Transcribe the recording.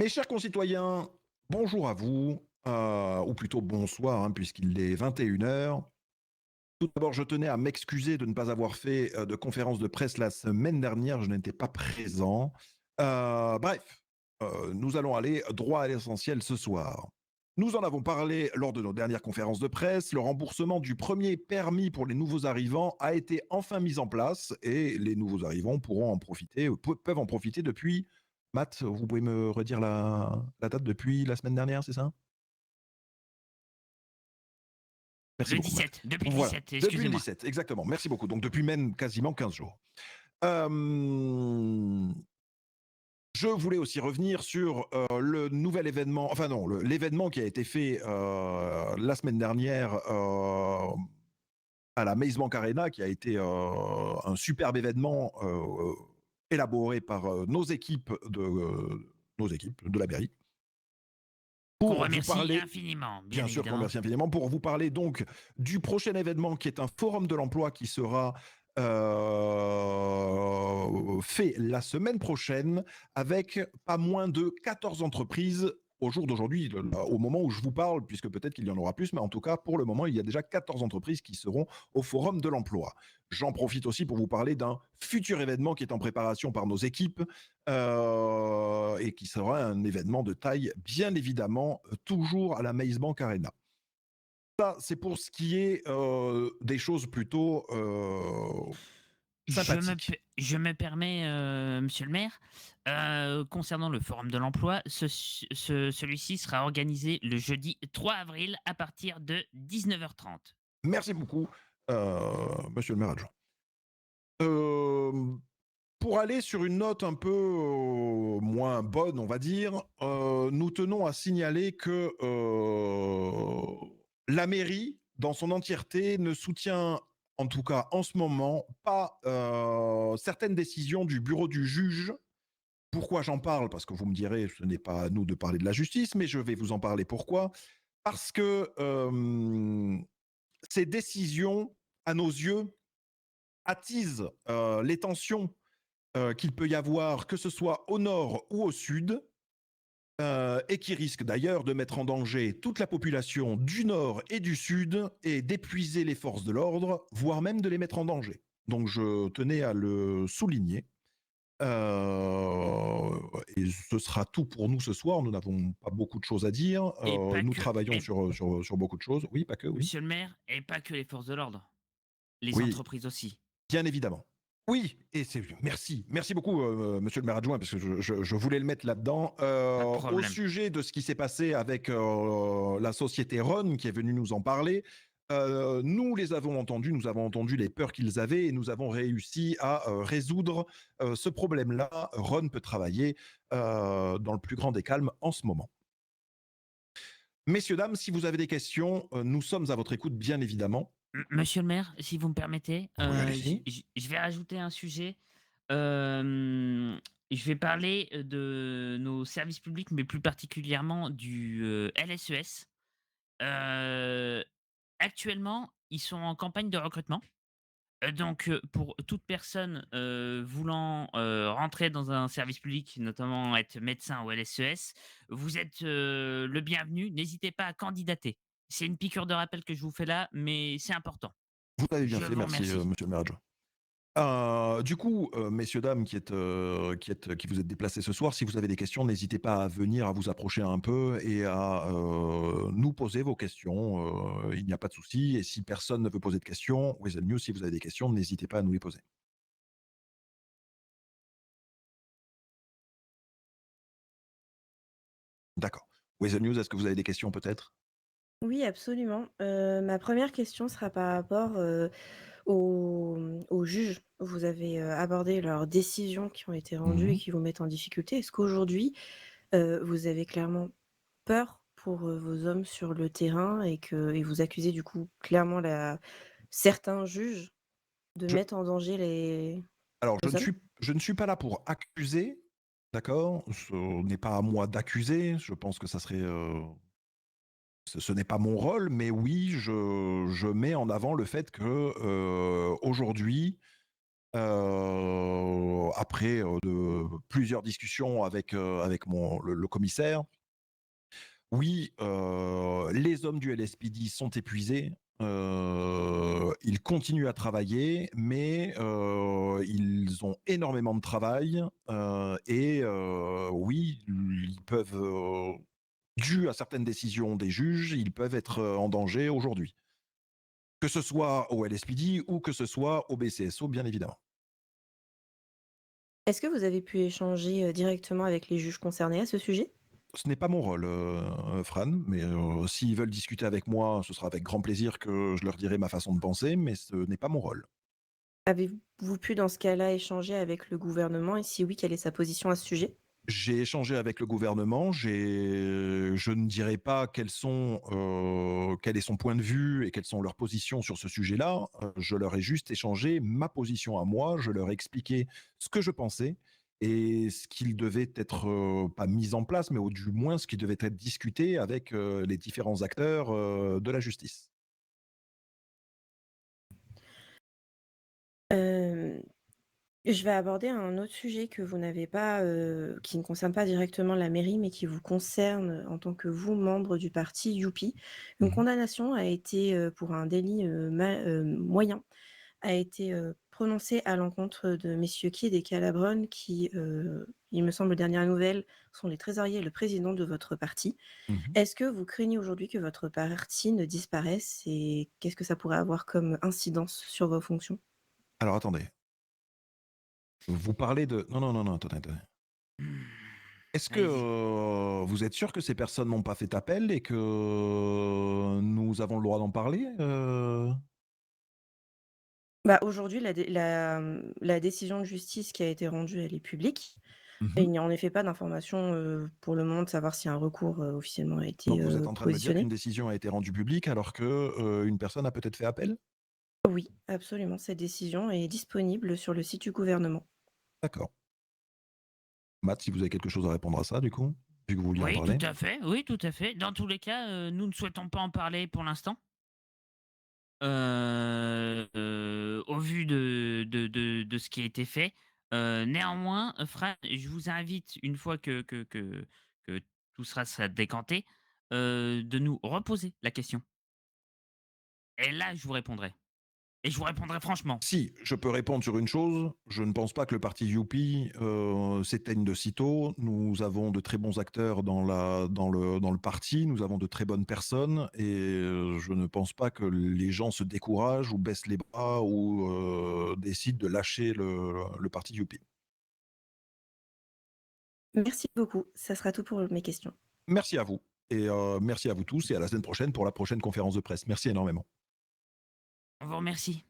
Mes chers concitoyens, bonjour à vous, ou plutôt bonsoir, hein, puisqu'il est 21 heures. Tout d'abord, je tenais à m'excuser de ne pas avoir fait de conférence de presse la semaine dernière, je n'étais pas présent. Bref, nous allons aller droit à l'essentiel ce soir. Nous en avons parlé lors de nos dernières conférences de presse. Le remboursement du premier permis pour les nouveaux arrivants a été enfin mis en place et les nouveaux arrivants pourront en profiter, peuvent en profiter depuis. Matt, vous pouvez me redire la date depuis la semaine dernière, c'est ça? Merci Le beaucoup, Matt. 17, depuis le Voilà, 17, depuis le excusez-moi. 17, exactement. Merci beaucoup. Donc depuis même quasiment 15 jours. Euh, Je voulais aussi revenir sur le nouvel événement, enfin non, l'événement qui a été fait la semaine dernière à la Maze Bank Arena, qui a été un superbe événement élaboré par nos équipes de la mairie, Qu'on pour vous remercie parler. infiniment, bien Bien sûr qu'on évidemment. remercie infiniment. Pour vous parler donc du prochain événement qui est un forum de l'emploi qui sera fait la semaine prochaine avec pas moins de 14 entreprises au jour d'aujourd'hui, au moment où je vous parle, puisque peut-être qu'il y en aura plus, mais en tout cas, pour le moment, il y a déjà 14 entreprises qui seront au forum de l'emploi. J'en profite aussi pour vous parler d'un futur événement qui est en préparation par nos équipes et qui sera un événement de taille, bien évidemment, toujours à la Maze Bank Arena. Ça, c'est pour ce qui est des choses plutôt sympathiques. Je me permets, monsieur le maire, concernant le forum de l'emploi, celui-ci sera organisé le jeudi 3 avril à partir de 19h30. Merci beaucoup, monsieur le maire adjoint. Euh, pour aller sur une note un peu moins bonne, on va dire, nous tenons à signaler que la mairie, dans son entièreté, ne soutient, en tout cas en ce moment, pas certaines décisions du bureau du juge. Pourquoi j'en parle? Parce que vous me direz, ce n'est pas à nous de parler de la justice, mais je vais vous en parler pourquoi. Parce que ces décisions, à nos yeux, attisent les tensions qu'il peut y avoir, que ce soit au nord ou au sud, et qui risquent d'ailleurs de mettre en danger toute la population du nord et du sud et d'épuiser les forces de l'ordre, voire même de les mettre en danger. Donc je tenais à le souligner. Et ce sera tout pour nous ce soir. Nous n'avons pas beaucoup de choses à dire. Et pas Nous que, travaillons et, sur beaucoup de choses. Oui, pas que, oui. monsieur le maire, et pas que les forces de l'ordre, les Oui, entreprises aussi. bien évidemment. Oui, et c'est merci. Merci beaucoup, monsieur le maire adjoint, parce que je voulais le mettre là-dedans. Pas de Au problème. sujet de ce qui s'est passé avec la société Ron, qui est venue nous en parler, nous les avons entendus, nous avons entendu les peurs qu'ils avaient et nous avons réussi à résoudre ce problème-là. Ron peut travailler dans le plus grand des calmes en ce moment. Messieurs, dames, si vous avez des questions, nous sommes à votre écoute, bien évidemment. Monsieur le maire, si vous me permettez, Oui, allez-y. je vais rajouter un sujet. Je vais parler de nos services publics, mais plus particulièrement du LSES. Heu, Actuellement, ils sont en campagne de recrutement. Donc, pour toute personne, voulant, rentrer dans un service public, notamment être médecin ou LSES, vous êtes, le bienvenu. N'hésitez pas à candidater. C'est une piqûre de rappel que je vous fais là, mais c'est important. Vous avez bien Je fait, vous merci, remercie. monsieur le maire adjoint. Du coup, messieurs, dames qui vous êtes déplacés ce soir, si vous avez des questions, n'hésitez pas à venir, à vous approcher un peu et à nous poser vos questions. Il n'y a pas de souci. Et si personne ne veut poser de questions, Weasel News, si vous avez des questions, n'hésitez pas à nous les poser. D'accord. Weasel News, est-ce que vous avez des questions peut-être? Oui, absolument. Ma première question sera par rapport, aux juges. Vous avez, abordé leurs décisions qui ont été rendues et Mhm. qui vous mettent en difficulté. Est-ce qu'aujourd'hui, vous avez clairement peur pour, vos hommes sur le terrain et vous accusez du coup clairement certains juges de Je- mettre en danger alors, vos hommes? je ne suis pas là pour accuser, d'accord? Ce n'est pas à moi d'accuser. Je pense que ça serait ce n'est pas mon rôle, mais oui, je mets en avant le fait que aujourd'hui, Après de plusieurs discussions avec le commissaire, oui, les hommes du LSPD sont épuisés. Ils continuent à travailler, mais ils ont énormément de travail. Et oui, ils peuvent, dû à certaines décisions des juges, ils peuvent être en danger aujourd'hui. Que ce soit au LSPD ou que ce soit au BCSO, bien évidemment. Est-ce que vous avez pu échanger, directement avec les juges concernés à ce sujet? Ce n'est pas mon rôle, Fran, mais s'ils veulent discuter avec moi, ce sera avec grand plaisir que je leur dirai ma façon de penser, mais ce n'est pas mon rôle. Avez-vous pu dans ce cas-là échanger avec le gouvernement et si oui, quelle est sa position à ce sujet? J'ai échangé avec le gouvernement, je ne dirai pas quel est son point de vue et quelles sont leurs positions sur ce sujet-là. Je leur ai juste échangé ma position à moi, je leur ai expliqué ce que je pensais et ce qu'il devait être, pas mis en place, mais au du moins ce qui devait être discuté avec, les différents acteurs, de la justice. Hem, je vais aborder un autre sujet que vous n'avez pas, qui ne concerne pas directement la mairie, mais qui vous concerne en tant que vous, membre du parti Youpi. Une Mmh. condamnation a été, pour un délit, moyen, a été, prononcée à l'encontre de messieurs Kidd et Calabron qui, il me semble, dernière nouvelle, sont les trésoriers et le président de votre parti. Mmh. Est-ce que vous craignez aujourd'hui que votre parti ne disparaisse et qu'est-ce que ça pourrait avoir comme incidence sur vos fonctions? Alors attendez, vous parlez de non, non, non, non, attendez, attendez. Hmm. Est-ce que, Allez-y. vous êtes sûr que ces personnes n'ont pas fait appel et que nous avons le droit d'en parler? Bah, aujourd'hui, la décision de justice qui a été rendue, elle est publique et Mmh. il n'y a en effet pas d'information, pour le moment de savoir si un recours, officiellement a été, Donc vous êtes en train de me dire qu'une positionné. décision a été rendue publique alors que, une personne a peut-être fait appel? Oui, absolument, cette décision est disponible sur le site du gouvernement. D'accord. Matt, si vous avez quelque chose à répondre à ça du coup, vu que vous vouliez en Oui, tout parler? à fait. Oui, tout à fait. Dans tous les cas, nous ne souhaitons pas en parler pour l'instant. Au vu de ce qui a été fait. Néanmoins, Fran, je vous invite une fois que tout sera décanté, de nous reposer la question et là, je vous répondrai et je vous répondrai franchement. Si, je peux répondre sur une chose, je ne pense pas que le parti Youpi, s'éteigne de sitôt. Nous avons de très bons acteurs dans le parti, nous avons de très bonnes personnes et je ne pense pas que les gens se découragent ou baissent les bras ou, décident de lâcher le parti Youpi. Merci beaucoup, ça sera tout pour mes questions. Merci à vous et merci à vous tous et à la semaine prochaine pour la prochaine conférence de presse. Merci énormément. On vous remercie.